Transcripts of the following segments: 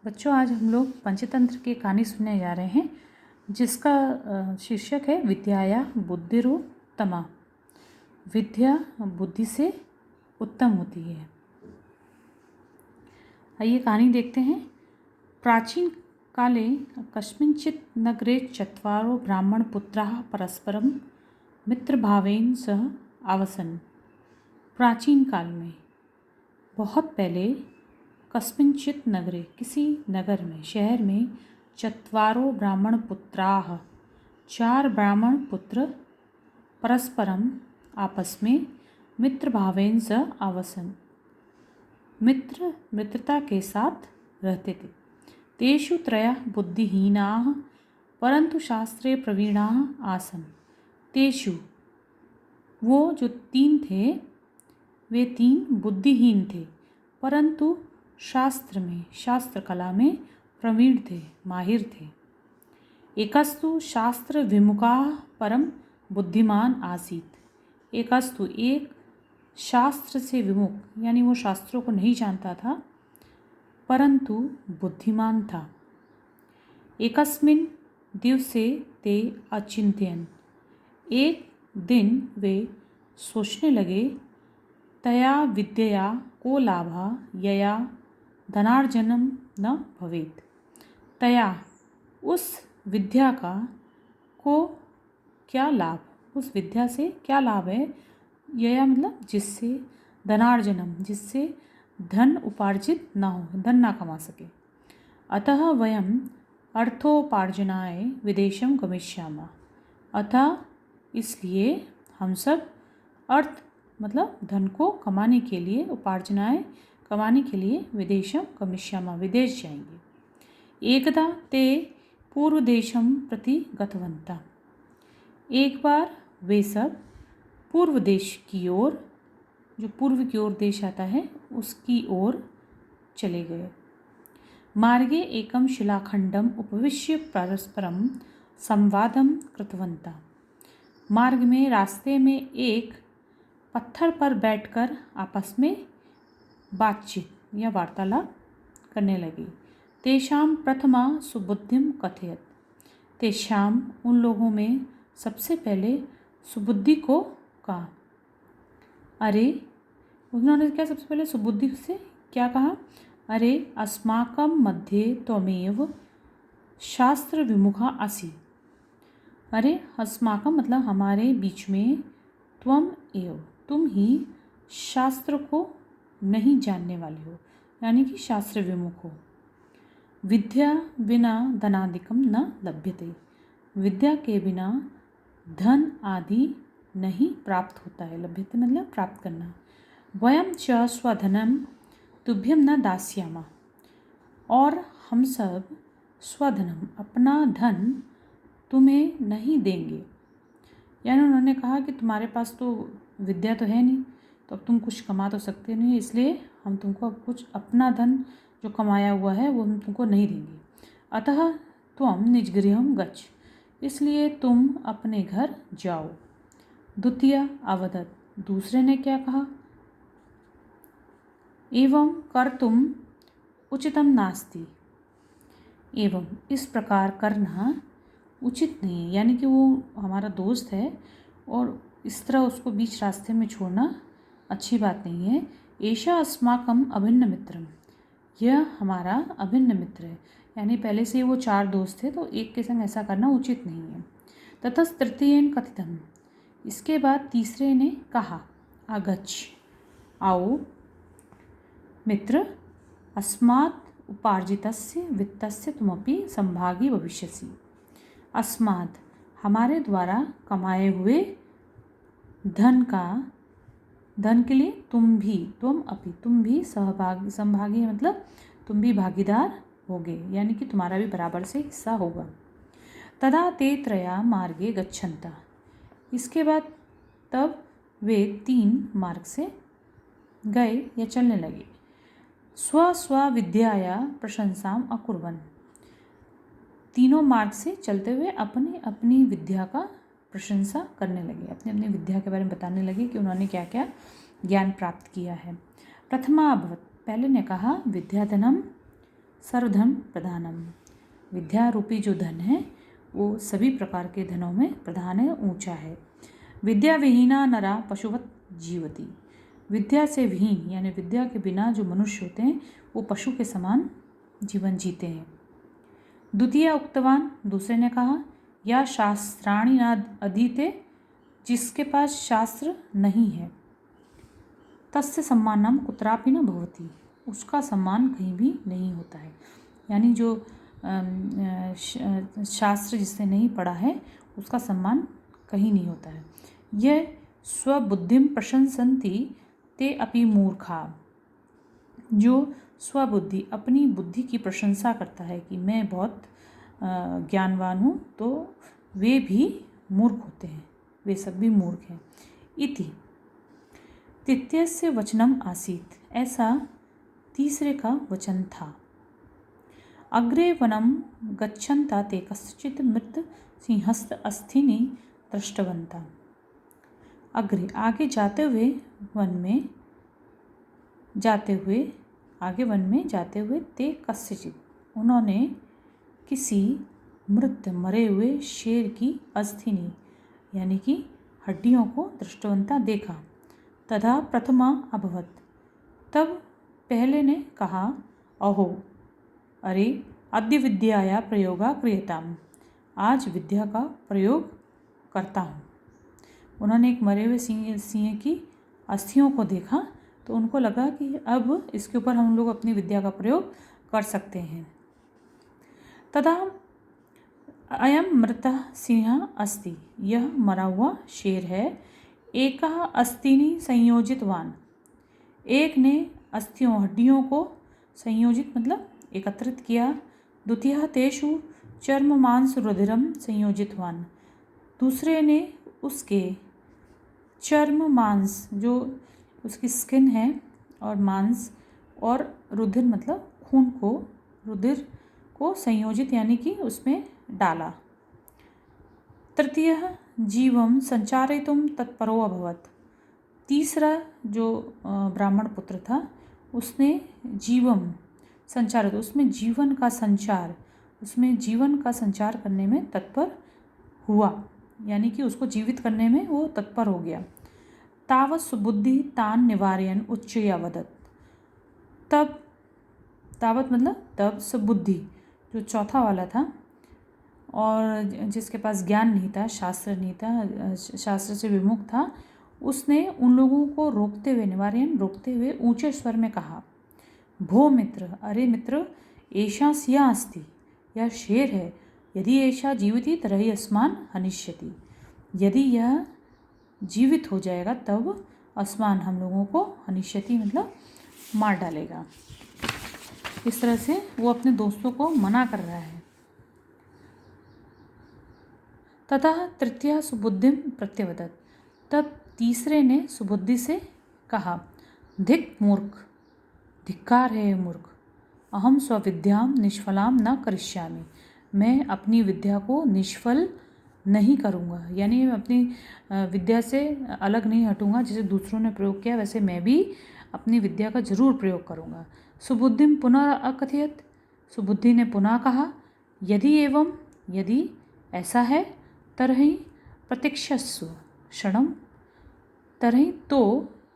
बच्चों, आज हम लोग पंचतंत्र की कहानी सुनने जा रहे हैं जिसका शीर्षक है विद्याया बुद्धिरुत्तमा। विद्या बुद्धि से उत्तम होती है। आइए कहानी देखते हैं। प्राचीन काले कस्मिंश्चित् नगरे चत्वारो ब्राह्मणपुत्राः परस्परं मित्रभावेन सह आवसन्। प्राचीन काल में, बहुत पहले, कस्मिंश्चित् नगरे, किसी नगर में, शहर में, चत्वारो ब्राह्मण पुत्राः, 4 ब्राह्मण पुत्र, परस्परम, आपस में, मित्र भावेन स आवसन, मित्रता के साथ रहते थे। तेषु त्रयः बुद्धिहीनाः परंतु शास्त्रे प्रवीणाः आसन्। तेषु, वो जो 3 थे, वे 3 बुद्धिहीन थे परंतु शास्त्र कला में प्रवीण थे, माहिर थे। एकस्तु शास्त्र विमुखाः परम बुद्धिमान आसीत्। एकस्तु, एक शास्त्र से विमुख, यानी वो शास्त्रों को नहीं जानता था परंतु बुद्धिमान था। एकस्मिन् दिवसे ते अचिंत्यन्, एक दिन वे सोचने लगे, तया विद्यया को लाभः यया धनार्जनम न भवेत्। तया, उस विद्या का, को क्या लाभ, उस विद्या से क्या लाभ है, यया मतलब जिससे, धनार्जनम जिससे धन उपार्जित ना हो, धन ना कमा सके। अतः वयम अर्थोपार्जनाय विदेशम गमिष्यामः। अतः इसलिए हम सब अर्थ मतलब धन को कमाने के लिए, उपार्जनाय कमाने के लिए, विदेशम गमिष्यामः विदेश जाएंगे। एकदा ते पूर्व देशम प्रति गतवन्तः। एक बार वे सब पूर्व देश की ओर, जो पूर्व की ओर देश आता है उसकी ओर चले गए। मार्गे एकम शिलाखंडम उपविश्य परस्परम संवादम कृतवन्तः। मार्ग में, रास्ते में एक पत्थर पर बैठकर आपस में बातचीत या वार्तालाप करने लगी। तेषाम प्रथमा सुबुद्धिम कथयत। तेषाम, उन लोगों में सबसे पहले सुबुद्धि को कहा। अरे, उन्होंने क्या सबसे पहले सुबुद्धि से क्या कहा? अरे, अस्माकं मध्ये त्वमेव शास्त्र विमुखा असि। अरे, अस्माकं मतलब हमारे बीच में, त्वम एव तुम ही शास्त्र को नहीं जानने वाले हो, यानी कि शास्त्र विमुख हो। विद्या बिना धनादिकम न लभ्यते। विद्या के बिना धन आदि नहीं प्राप्त होता है। लभ्यते मतलब प्राप्त करना। वयम च स्वधनम तुभ्यम न दास्यामः। और हम सब स्वधनम, अपना धन तुम्हें नहीं देंगे। यानी उन्होंने कहा कि तुम्हारे पास तो विद्या तो है नहीं, तो अब तुम कुछ कमा तो सकते नहीं, इसलिए हम तुमको अब कुछ अपना धन जो कमाया हुआ है वो हम तुमको नहीं देंगे। अतः त्वम निजगृहं गच्छ, इसलिए तुम अपने घर जाओ। द्वितीय अवदत्, दूसरे ने क्या कहा? एवं कर्तुम उचितम नास्ति। एवं, इस प्रकार करना उचित नहीं है, यानी कि वो हमारा दोस्त है और इस तरह उसको बीच रास्ते में छोड़ना अच्छी बात नहीं है। एषा अस्माकम अभिन्न मित्रम, यह हमारा अभिन्न मित्र है, यानी पहले से वो 4 दोस्त थे तो एक के संग ऐसा करना उचित नहीं है। ततः तृतीयेन कथितम, इसके बाद तीसरे ने कहा, आगच्छ, आओ मित्र, अस्मात् उपार्जितस्य वित्तस्य तुमपि संभागी भविष्यसि। अस्मात्, हमारे द्वारा कमाए हुए धन का, धन के लिए तुम भी, तुम भी संभागी मतलब तुम भी भागीदार होगे, यानी कि तुम्हारा भी बराबर से हिस्सा होगा। तदा ते त्रया मार्गे गच्छन्तः, इसके बाद तब वे 3 मार्ग से गए या चलने लगे। स्व विद्याया प्रशंसाम अकुर्वन्, तीनों मार्ग से चलते हुए अपनी अपनी विद्या का प्रशंसा करने लगे, अपनी अपनी विद्या के बारे में बताने लगे कि उन्होंने क्या क्या ज्ञान प्राप्त किया है। प्रथमा अभवत्, पहले ने कहा विद्याधनम सर्वधन प्रधानम। विद्या रूपी जो धन है वो सभी प्रकार के धनों में प्रधान है, ऊंचा है। विद्या विहीना नरा पशुवत जीवती। विद्या से विहीन यानी विद्या के बिना जो मनुष्य होते हैं वो पशु के समान जीवन जीते हैं। द्वितीय उक्तवान, दूसरे ने कहा, या शास्त्राणि न अधीते, जिसके पास शास्त्र नहीं है, तस्य सम्मानम कुत्रापि न भवति, उसका सम्मान कहीं भी नहीं होता है। यानी जो शास्त्र जिसने नहीं पढ़ा है उसका सम्मान कहीं नहीं होता है। यह स्वबुद्धिम प्रशंसन्ति ते अपि मूर्खा। जो स्वबुद्धि अपनी बुद्धि की प्रशंसा करता है कि मैं बहुत ज्ञानवान हूँ, तो वे भी मूर्ख होते हैं, वे सब भी मूर्ख हैं। इति तृतीयस्य वचनम आसीत्, ऐसा तीसरे का वचन था। अग्रे वनम गच्छन्ता ते कस्यचित् मृत सिंहस्य अस्थिनि दृष्टवन्ता। अग्रे आगे जाते हुए वन में जाते हुए ते कस्यचित् उन्होंने किसी मृत मरे हुए शेर की अस्थिनि यानी कि हड्डियों को दृष्टवंता देखा। तथा प्रथमा अभवत, तब पहले ने कहा, अहो अरे अद्य विद्याया प्रयोगा क्रियताम, आज विद्या का प्रयोग करता हूँ। उन्होंने एक मरे हुए सिंह की अस्थियों को देखा तो उनको लगा कि अब इसके ऊपर हम लोग अपनी विद्या का प्रयोग कर सकते हैं। तथा अयम मृतः सिंह अस्ति, यह मरा हुआ शेर है। एकः अस्थिनि संयोजितवान, एक ने अस्थियों हड्डियों को संयोजित मतलब एकत्रित किया। द्वितीयः तेषु चर्म मांस रुधिरम संयोजितवान, दूसरे ने उसके चर्म मांस जो उसकी स्किन है और मांस और रुधिर मतलब खून को, रुधिर को संयोजित यानी कि उसमें डाला। तृतीयः जीवम संचारयितुं तत्परो अभवत्, तीसरा जो ब्राह्मण पुत्र था उसने जीवम संचारित, उसमें जीवन का संचार करने में तत्पर हुआ, यानी कि उसको जीवित करने में वो तत्पर हो गया। तावत् सुबुद्धि तान निवारयन उच्चया वदत्, तब तावत मतलब तब सुबुद्धि जो चौथा वाला था और जिसके पास ज्ञान नहीं था, शास्त्र नहीं था, शास्त्र से विमुख था, उसने उन लोगों को रोकते हुए, निवारयन रोकते हुए ऊंचे स्वर में कहा, भो मित्र, अरे मित्र, एषा सिया अस्ति, यह शेर है, यदि एषा जीविती तर्हि अस्मान् हनिष्यति, यदि यह जीवित हो जाएगा तब अस्मान हम लोगों को हनिष्यति मतलब मार डालेगा। इस तरह से वो अपने दोस्तों को मना कर रहा है। तथा तृतीय सुबुद्धिम प्रत्यवदत्, तब तीसरे ने सुबुद्धि से कहा, धिक मूर्ख, धिक्कार है मूर्ख, अहम स्वविद्याम निष्फलाम न करिष्यामि, मैं अपनी विद्या को निष्फल नहीं करूँगा, यानी मैं अपनी विद्या से अलग नहीं हटूँगा, जैसे दूसरों ने प्रयोग किया वैसे मैं भी अपनी विद्या का जरूर प्रयोग करूँगा। सुबुद्धिम पुनः अकथयत, सुबुद्धि ने पुनः कहा, यदि एवं, यदि ऐसा है, तरहि प्रतीक्षस्व क्षणम, तरहि तो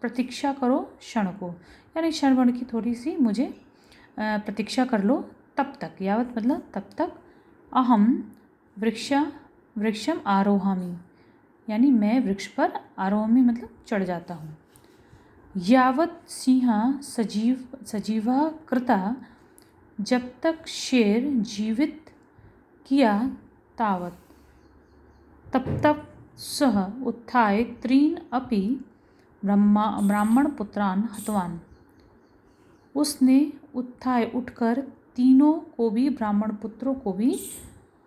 प्रतीक्षा करो क्षण को, यानी क्षण भर की थोड़ी सी मुझे प्रतीक्षा कर लो, तब तक, यावत मतलब तब तक, अहम वृक्षम आरोहामि, यानी मैं वृक्ष पर आरोहामि मतलब चढ़ जाता हूँ। यावत सिंह सजीवा कृता, जब तक शेर जीवित किया तावत, तब तक सह उत्थाय त्रीन अपि ब्राह्मण पुत्रान हतवान, उसने उत्थाय उठकर तीनों को भी, ब्राह्मण पुत्रों को भी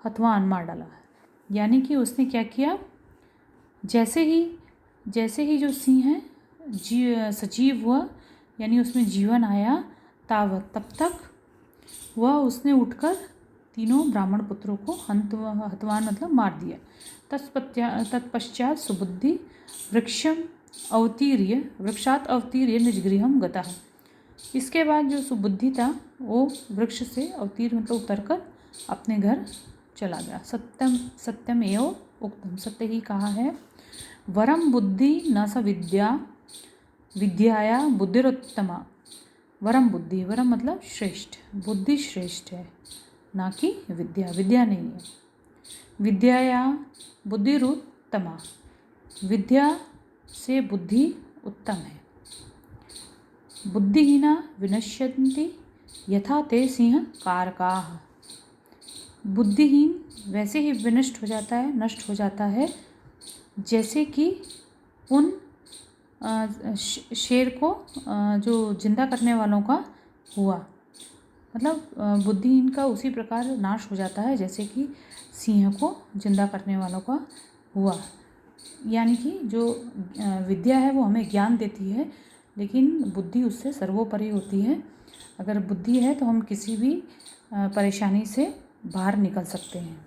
हतवान मार डाला। यानी कि उसने क्या किया, जैसे ही जो सिंह है सजीव हुआ, यानी उसमें जीवन आया, तावत तब तक वह उसने उठकर तीनों ब्राह्मण पुत्रों को हतवान मतलब मार दिया। तत्पश्चात सुबुद्धि वृक्षात अवतीर्य निजगृहम गता, इसके बाद जो सुबुद्धि था वो वृक्ष से अवतीर्ण मतलब उतरकर अपने घर चला गया। सत्यम सत्यम एव उक्तम, सत्य ही कहा है। वरम बुद्धि न स विद्या विद्याया बुद्धिरुत्तमा। वरम बुद्धि, वरम मतलब श्रेष्ठ, बुद्धि श्रेष्ठ है ना कि विद्या, विद्या नहीं है। विद्याया बुद्धिरुत्तमा, विद्या से बुद्धि उत्तम है। बुद्धिहीना विनश्यन्ति यथा ते सिंह कारकाः। बुद्धिहीन वैसे ही विनष्ट हो जाता है, नष्ट हो जाता है जैसे कि उन शेर को जो जिंदा करने वालों का हुआ। मतलब बुद्धिहीन का उसी प्रकार नाश हो जाता है जैसे कि सिंह को जिंदा करने वालों का हुआ। यानी कि जो विद्या है वो हमें ज्ञान देती है, लेकिन बुद्धि उससे सर्वोपरि होती है। अगर बुद्धि है तो हम किसी भी परेशानी से बाहर निकल सकते हैं।